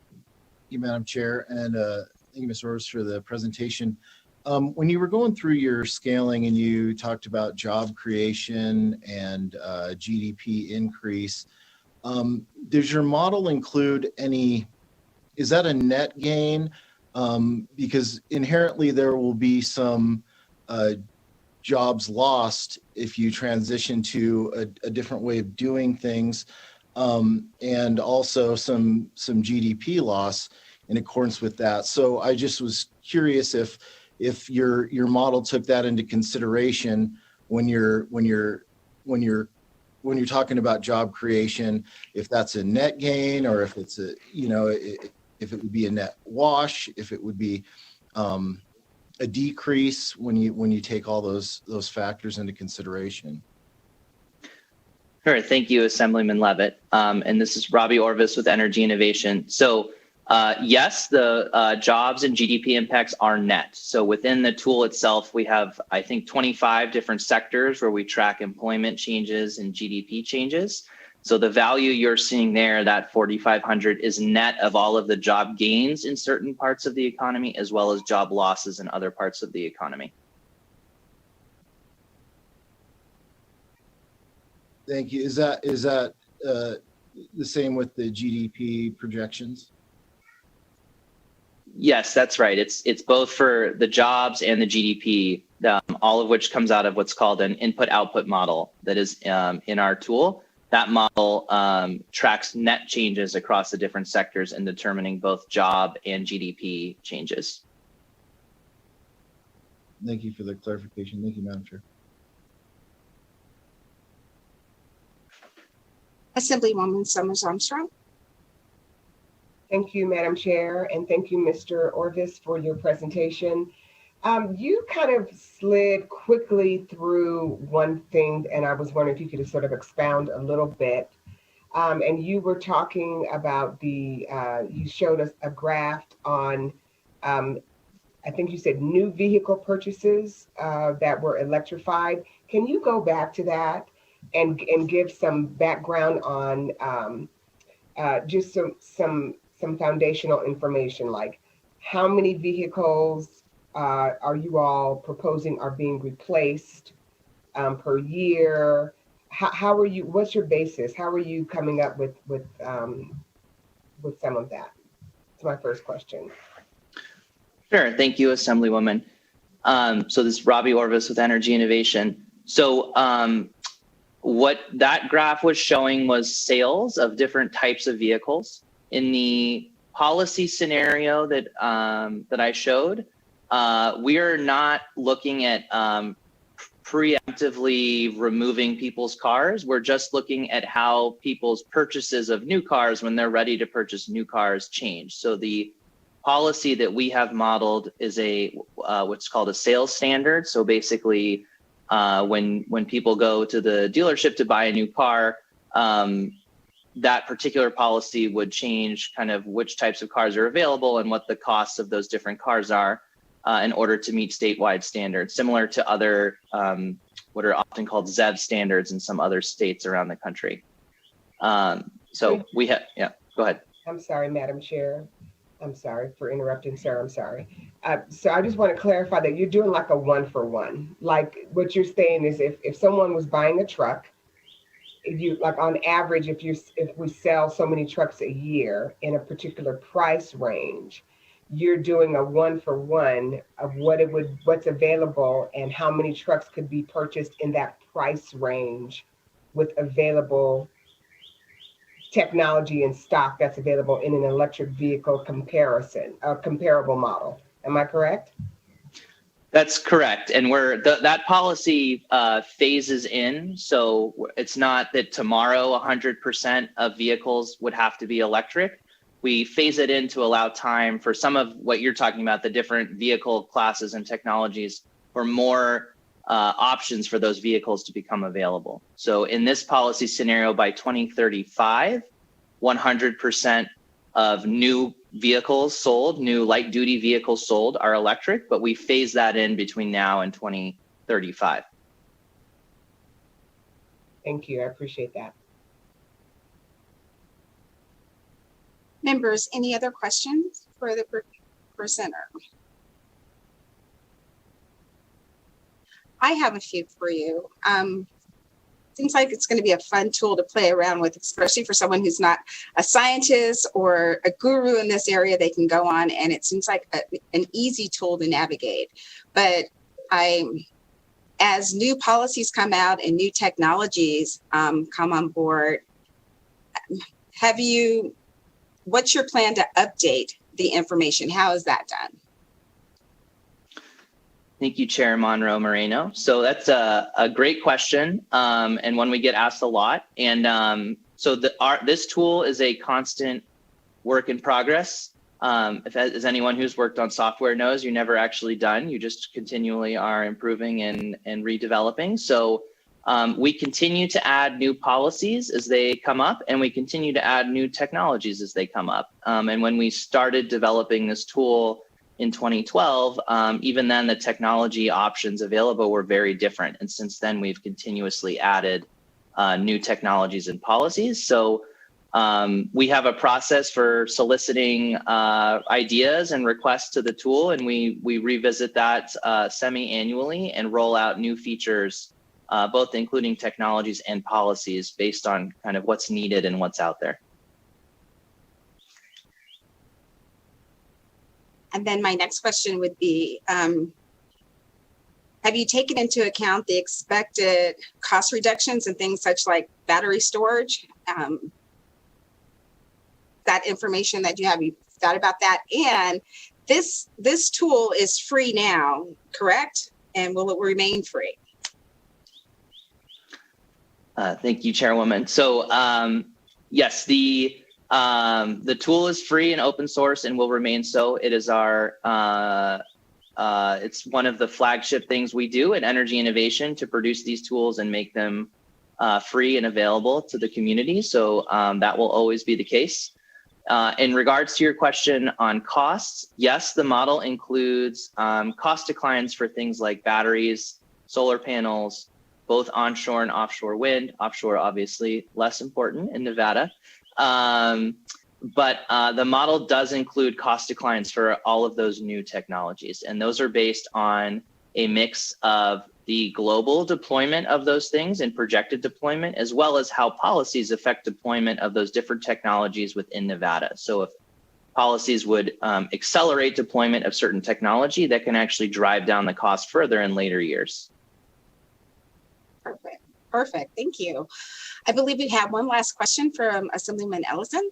Thank you, Madam Chair, and thank you, Ms. Rose, for the presentation. When you were going through your scaling and you talked about job creation and GDP increase, does your model include any, is that a net gain? Because inherently there will be some jobs lost if you transition to a different way of doing things, and also some GDP loss in accordance with that. So I just was curious if your model took that into consideration when you're talking about job creation, if that's a net gain or if it's if it would be a net wash, if it would be a decrease when you take all those factors into consideration. Sure, thank you, Assemblyman Levitt. And this is Robbie Orvis with Energy Innovation. So yes, the jobs and GDP impacts are net. So within the tool itself, we have, I think, 25 different sectors where we track employment changes and GDP changes. So the value you're seeing there, that 4,500, is net of all of the job gains in certain parts of the economy, as well as job losses in other parts of the economy. Thank you. Is that the same with the GDP projections? Yes, that's right. It's both for the jobs and the GDP, all of which comes out of what's called an input-output model that is in our tool. That model tracks net changes across the different sectors in determining both job and GDP changes. Thank you for the clarification. Thank you, Madam Chair. Assemblywoman Summers Armstrong. Thank you, Madam Chair, and thank you, Mr. Orvis, for your presentation. You kind of slid quickly through one thing, and I was wondering if you could sort of expound a little bit. And you were talking about you showed us a graph on, I think you said new vehicle purchases that were electrified. Can you go back to that and give some background on just some foundational information, like how many vehicles are you all proposing are being replaced per year? How are you? What's your basis? How are you coming up with some of that? That's my first question. Sure. Thank you, Assemblywoman. So this is Robbie Orvis with Energy Innovation. So what that graph was showing was sales of different types of vehicles. In the policy scenario that I showed, we are not looking at preemptively removing people's cars. We're just looking at how people's purchases of new cars when they're ready to purchase new cars change. So the policy that we have modeled is what's called a sales standard. So basically, when people go to the dealership to buy a new car, that particular policy would change kind of which types of cars are available and what the costs of those different cars are in order to meet statewide standards, similar to other what are often called ZEV standards in some other states around the country. So we have, yeah, go ahead. I'm sorry, Madam Chair. I'm sorry for interrupting, sir. I'm sorry. So I just want to clarify that you're doing like a 1-for-1. Like what you're saying is if someone was buying a truck, you like on average, if we sell so many trucks a year in a particular price range, you're doing a 1-for-1 of what's available and how many trucks could be purchased in that price range with available technology and stock that's available in an electric vehicle comparable model. Am I correct? That's correct. And that policy phases in. So it's not that tomorrow 100% of vehicles would have to be electric. We phase it in to allow time for some of what you're talking about, the different vehicle classes and technologies, for more options for those vehicles to become available. So in this policy scenario, by 2035, 100% of new vehicles sold, new light duty vehicles sold are electric, but we phase that in between now and 2035. Thank you. I appreciate that. Members, any other questions for the presenter? I have a few for you. Seems like it's going to be a fun tool to play around with, especially for someone who's not a scientist or a guru in this area. They can go on, and it seems like an easy tool to navigate. But as new policies come out and new technologies come on board, what's your plan to update the information? How is that done? Thank you, Chair Monroe Moreno. So that's a great question, and one we get asked a lot. And so this tool is a constant work in progress. As anyone who's worked on software knows, you're never actually done. You just continually are improving and redeveloping. So we continue to add new policies as they come up, and we continue to add new technologies as they come up. And when we started developing this tool in 2012, even then the technology options available were very different. And since then, we've continuously added new technologies and policies. So we have a process for soliciting ideas and requests to the tool, and we revisit that semi-annually and roll out new features, both including technologies and policies based on kind of what's needed and what's out there. And then my next question would be, have you taken into account the expected cost reductions and things such like battery storage? That information that you thought about that? And this tool is free now, correct? And will it remain free? Thank you, Chairwoman. So yes, the tool is free and open source and will remain so. It is our It's one of the flagship things we do at Energy Innovation to produce these tools and make them free and available to the community. So that will always be the case. In regards to your question on costs, yes, the model includes cost declines for things like batteries, solar panels, both onshore and offshore wind. Offshore, obviously, less important in Nevada. But the model does include cost declines for all of those new technologies. And those are based on a mix of the global deployment of those things and projected deployment, as well as how policies affect deployment of those different technologies within Nevada. So if policies would accelerate deployment of certain technology, that can actually drive down the cost further in later years. Perfect. Perfect. Thank you. I believe we have one last question from Assemblyman Ellison.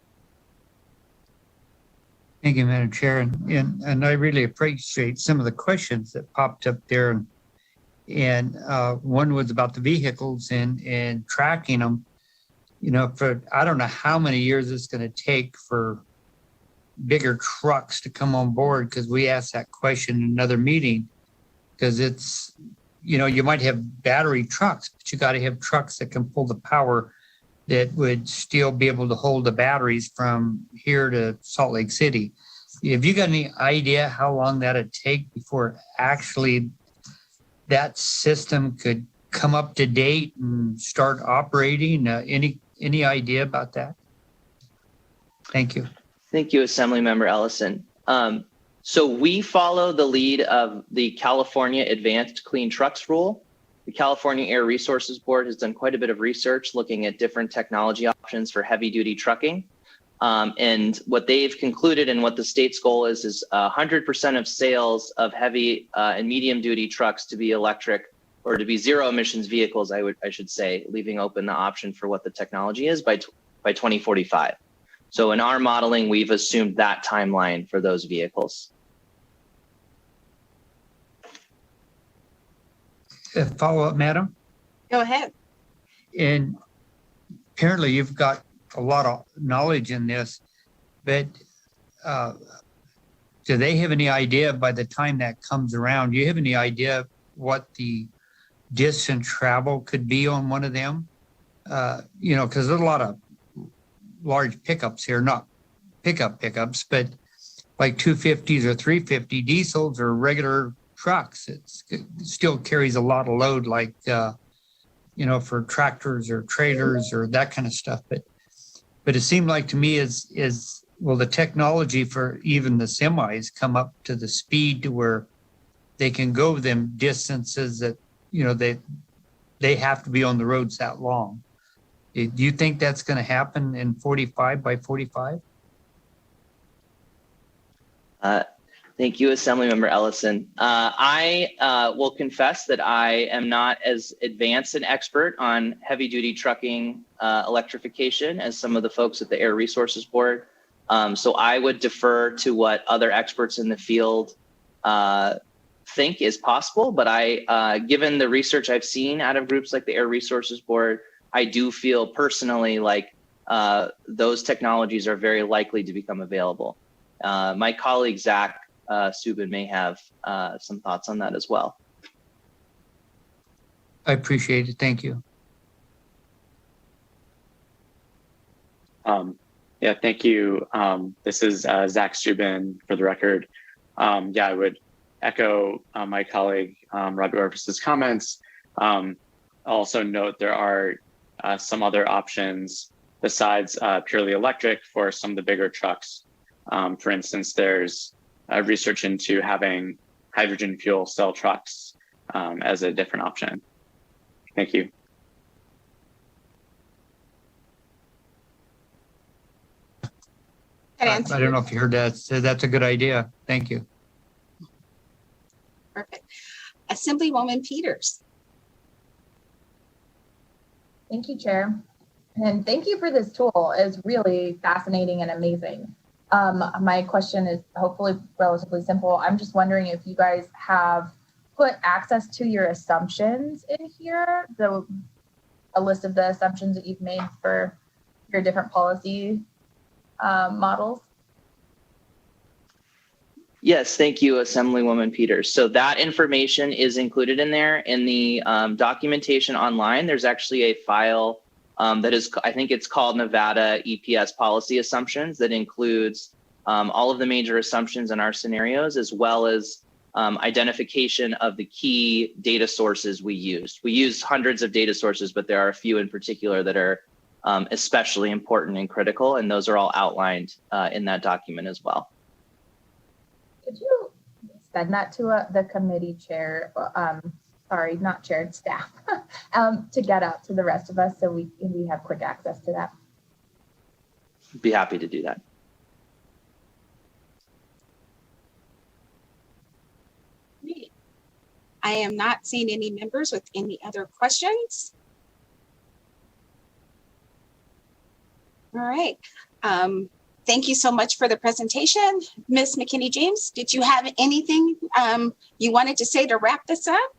Thank you, Madam Chair. And I really appreciate some of the questions that popped up there. And one was about the vehicles and tracking them. You know, for I don't know how many years it's going to take for bigger trucks to come on board, because we asked that question in another meeting, because it's, you know, you might have battery trucks, but you got to have trucks that can pull the power that would still be able to hold the batteries from here to Salt Lake City. Have you got any idea how long that'd take before actually that system could come up to date and start operating? Any idea about that? Thank you. Thank you, Assemblymember Ellison. So we follow the lead of the California Advanced Clean Trucks Rule. The California Air Resources Board has done quite a bit of research looking at different technology options for heavy duty trucking. And what they've concluded and what the state's goal is 100% of sales of heavy and medium duty trucks to be electric, or to be zero emissions vehicles, I should say, leaving open the option for what the technology is by 2045. So in our modeling, we've assumed that timeline for those vehicles. A follow-up, Madam? Go ahead. And apparently you've got a lot of knowledge in this, but do they have any idea by the time that comes around? Do you have any idea what the distance travel could be on one of them? You know, because there's a lot of large pickups here, not pickups, but like 250s or 350 diesels or regular trucks. It still carries a lot of load, like, you know, for tractors or trailers or that kind of stuff. But it seemed like to me will the technology for even the semis come up to the speed to where they can go them distances that, you know, they have to be on the roads that long. Do you think that's going to happen in 45 by 45? Thank you, Assemblymember Ellison. I will confess that I am not as advanced an expert on heavy duty trucking electrification as some of the folks at the Air Resources Board. So I would defer to what other experts in the field think is possible. But given the research I've seen out of groups like the Air Resources Board, I do feel personally like those technologies are very likely to become available. My colleague, Zach Subin, may have some thoughts on that as well. I appreciate it. Thank you. Yeah, thank you. This is Zach Subin for the record. Yeah, I would echo my colleague Robbie Orvis's comments. Also note there are some other options besides purely electric for some of the bigger trucks. For instance, there's research into having hydrogen fuel cell trucks as a different option. Thank you. I don't know if you heard that. So that's a good idea. Thank you. Perfect. Assemblywoman Peters. Thank you, Chair. And thank you for this tool. It's really fascinating and amazing. My question is hopefully relatively simple. I'm just wondering if you guys have put access to your assumptions in here, a list of the assumptions that you've made for your different policy models. Yes, thank you, Assemblywoman Peters. So that information is included in there in the documentation online. There's actually a file that is, I think it's called Nevada EPS Policy Assumptions, that includes all of the major assumptions in our scenarios, as well as identification of the key data sources we used. We use hundreds of data sources, but there are a few in particular that are especially important and critical, and those are all outlined in that document as well. Could you send that to the committee chair, sorry, not chair, staff, to get out to the rest of us so we have quick access to that? Be happy to do that. I am not seeing any members with any other questions. All right. Thank you so much for the presentation. Ms. McKinney-James, did you have anything you wanted to say to wrap this up?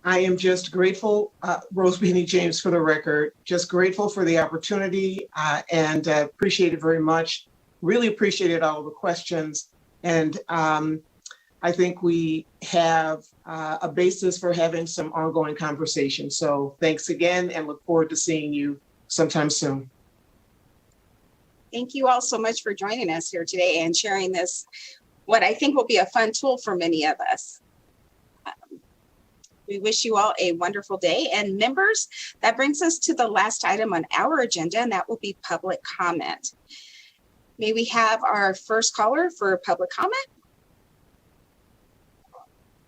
I am just grateful, Rose McKinney-James for the record, just grateful for the opportunity and appreciate it very much. Really appreciated all of the questions. And I think we have a basis for having some ongoing conversation. So thanks again and look forward to seeing you sometime soon. Thank you all so much for joining us here today and sharing this, what I think will be a fun tool for many of us. We wish you all a wonderful day. And members, that brings us to the last item on our agenda, and that will be public comment. May we have our first caller for public comment?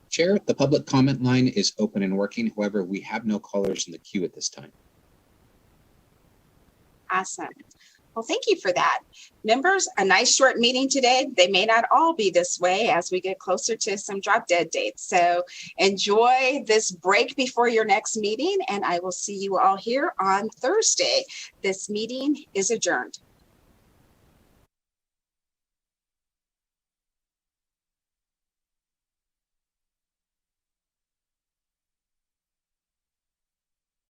Chair, the public comment line is open and working. However, we have no callers in the queue at this time. Awesome. Well, thank you for that. Members, a nice short meeting today. They may not all be this way as we get closer to some drop dead dates. So enjoy this break before your next meeting, and I will see you all here on Thursday. This meeting is adjourned.